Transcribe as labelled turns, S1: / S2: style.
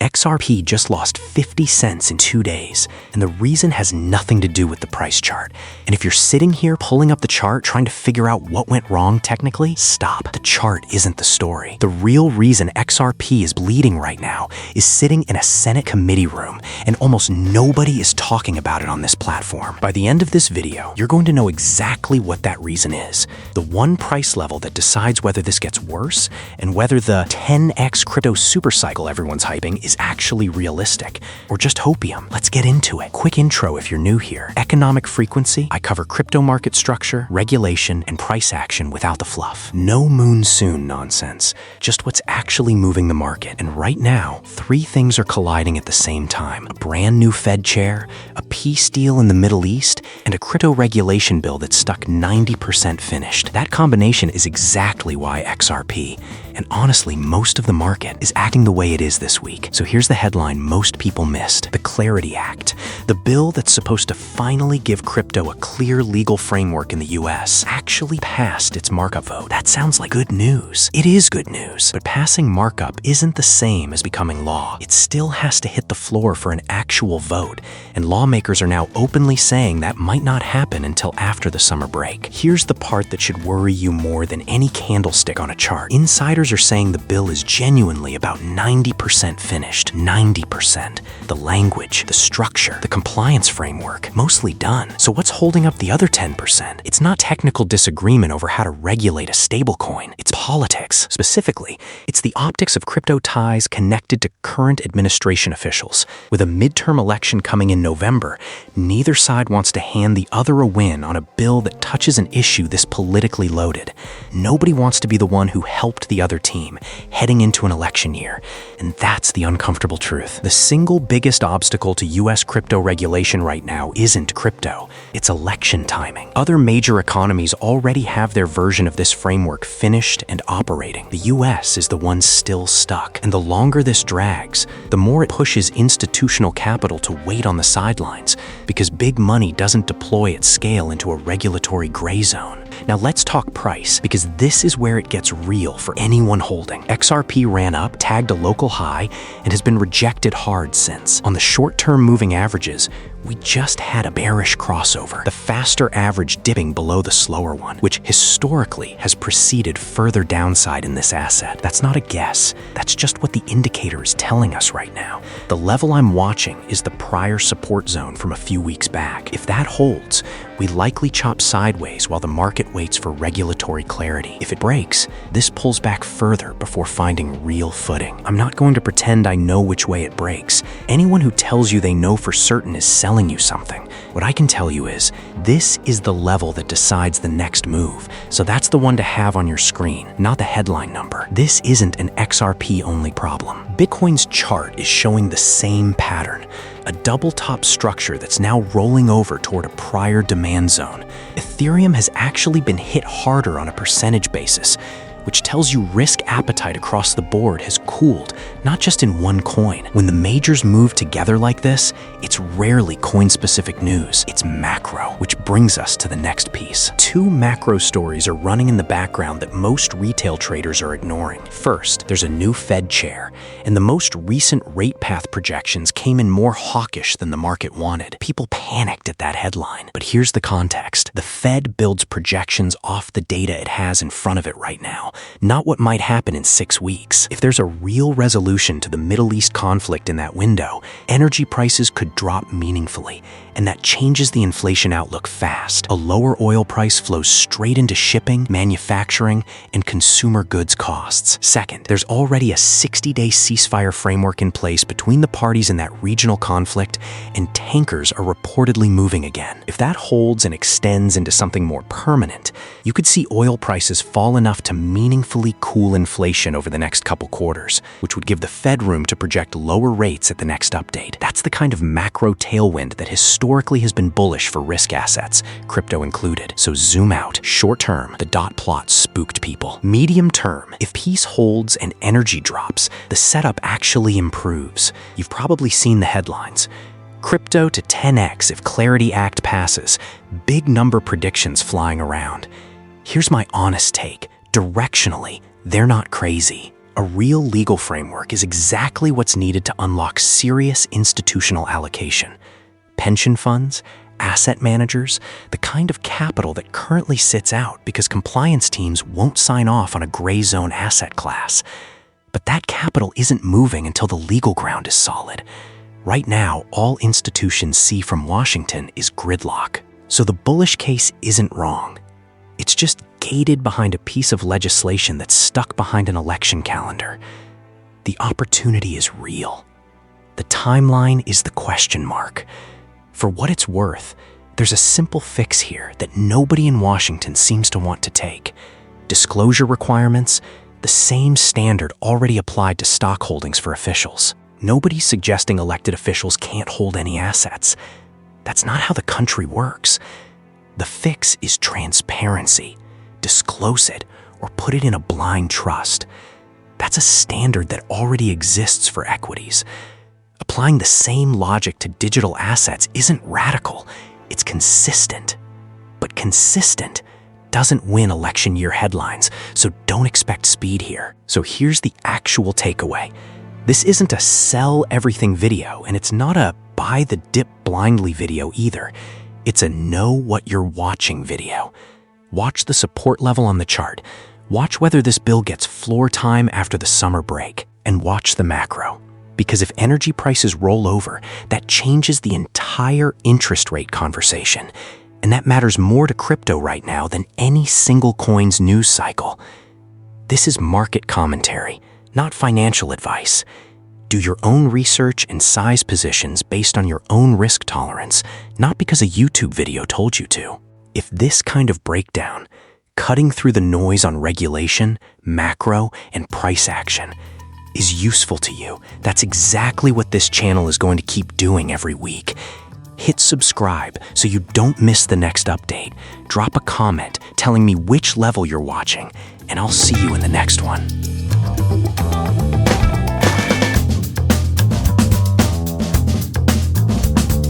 S1: XRP just lost 50 cents in 2 days, and the reason has nothing to do with the price chart. And if you're sitting here pulling up the chart trying to figure out what went wrong technically, stop. The chart isn't the story. The real reason XRP is bleeding right now is sitting in a Senate committee room, and almost nobody is talking about it on this platform. By the end of this video, you're going to know exactly what that reason is. The one price level that decides whether this gets worse and whether the 10x crypto supercycle everyone's hyping is actually realistic, or just hopium. Let's get into it. Quick intro if you're new here. Economic frequency, I cover crypto market structure, regulation, and price action without the fluff. No moon soon nonsense, just what's actually moving the market. And right now, 3 things are colliding at the same time. A brand new Fed chair, a peace deal in the Middle East, and a crypto regulation bill that's stuck 90% finished. That combination is exactly why XRP, and honestly most of the market, is acting the way it is this week. So here's the headline most people missed. The Clarity Act, the bill that's supposed to finally give crypto a clear legal framework in the US, actually passed its markup vote. That sounds like good news. It is good news, but passing markup isn't the same as becoming law. It still has to hit the floor for an actual vote, and lawmakers are now openly saying that might not happen until after the summer break. Here's the part that should worry you more than any candlestick on a chart. Insiders are saying the bill is genuinely about 90% finished. 90%. The language, the structure, the compliance framework, mostly done. So what's holding up the other 10%? It's not technical disagreement over how to regulate a stablecoin. It's politics. Specifically, it's the optics of crypto ties connected to current administration officials. With a midterm election coming in November, neither side wants to hand the other a win on a bill that touches an issue this politically loaded. Nobody wants to be the one who helped the other team heading into an election year. And that's the uncomfortable truth. The single biggest obstacle to US crypto regulation right now isn't crypto, it's election timing. Other major economies already have their version of this framework finished and operating. The US is the one still stuck, and the longer this drags, the more it pushes institutional capital to wait on the sidelines, because big money doesn't deploy at scale into a regulatory gray zone. Now let's talk price, because this is where it gets real for anyone holding. XRP ran up, tagged a local high, and has been rejected hard since. On the short-term moving averages, we just had a bearish crossover, the faster average dipping below the slower one, which historically has preceded further downside in this asset. That's not a guess, that's just what the indicator is telling us right now. The level I'm watching is the prior support zone from a few weeks back. If that holds, we likely chop sideways while the market waits for regulatory clarity. If it breaks, this pulls back further before finding real footing. I'm not going to pretend I know which way it breaks. Anyone who tells you they know for certain is selling you something. What I can tell you is, this is the level that decides the next move. So that's the one to have on your screen, not the headline number. This isn't an XRP only problem. Bitcoin's chart is showing the same pattern. A double top structure that's now rolling over toward a prior demand zone. Ethereum has actually been hit harder on a percentage basis, which tells you risk appetite across the board has cooled, not just in one coin. When the majors move together like this, it's rarely coin-specific news, it's macro, which brings us to the next piece. 2 macro stories are running in the background that most retail traders are ignoring. First, there's a new Fed chair, and the most recent rate path projections came in more hawkish than the market wanted. People panicked at that headline. But here's the context. The Fed builds projections off the data it has in front of it right now, not what might happen in 6 weeks. If there's a real resolution to the Middle East conflict in that window, energy prices could drop meaningfully, and that changes the inflation outlook fast. A lower oil price flows straight into shipping, manufacturing, and consumer goods costs. Second, there's already a 60-day ceasefire framework in place between the parties in that regional conflict, and tankers are reportedly moving again. If that holds and extends into something more permanent, you could see oil prices fall enough to meaningfully cool inflation over the next couple quarters, which would give the Fed room to project lower rates at the next update. That's the kind of macro tailwind that historically has been bullish for risk assets, crypto included. So zoom out. Short term, the dot plot spooked people. Medium term, if peace holds and energy drops, the setup actually improves. You've probably seen the headlines. Crypto to 10x if Clarity Act passes. Big number predictions flying around. Here's my honest take. Directionally, they're not crazy. A real legal framework is exactly what's needed to unlock serious institutional allocation. Pension funds, asset managers, the kind of capital that currently sits out because compliance teams won't sign off on a gray zone asset class. But that capital isn't moving until the legal ground is solid. Right now, all institutions see from Washington is gridlock. So the bullish case isn't wrong. It's just gated behind a piece of legislation that's stuck behind an election calendar. The opportunity is real. The timeline is the question mark. For what it's worth, there's a simple fix here that nobody in Washington seems to want to take. Disclosure requirements, the same standard already applied to stock holdings for officials. Nobody's suggesting elected officials can't hold any assets. That's not how the country works. The fix is transparency. Disclose it or put it in a blind trust. That's a standard that already exists for equities. Applying the same logic to digital assets isn't radical, it's consistent. But consistent doesn't win election year headlines, so don't expect speed here. So here's the actual takeaway. This isn't a sell everything video, and it's not a buy the dip blindly video either. It's a know what you're watching video. Watch the support level on the chart. Watch whether this bill gets floor time after the summer break, and watch the macro. Because if energy prices roll over, that changes the entire interest rate conversation. And that matters more to crypto right now than any single coin's news cycle. This is market commentary, not financial advice. Do your own research and size positions based on your own risk tolerance, not because a YouTube video told you to. If this kind of breakdown, cutting through the noise on regulation, macro, and price action, is useful to you, that's exactly what this channel is going to keep doing every week. Hit subscribe so you don't miss the next update. Drop a comment telling me which level you're watching, and I'll see you in the next one.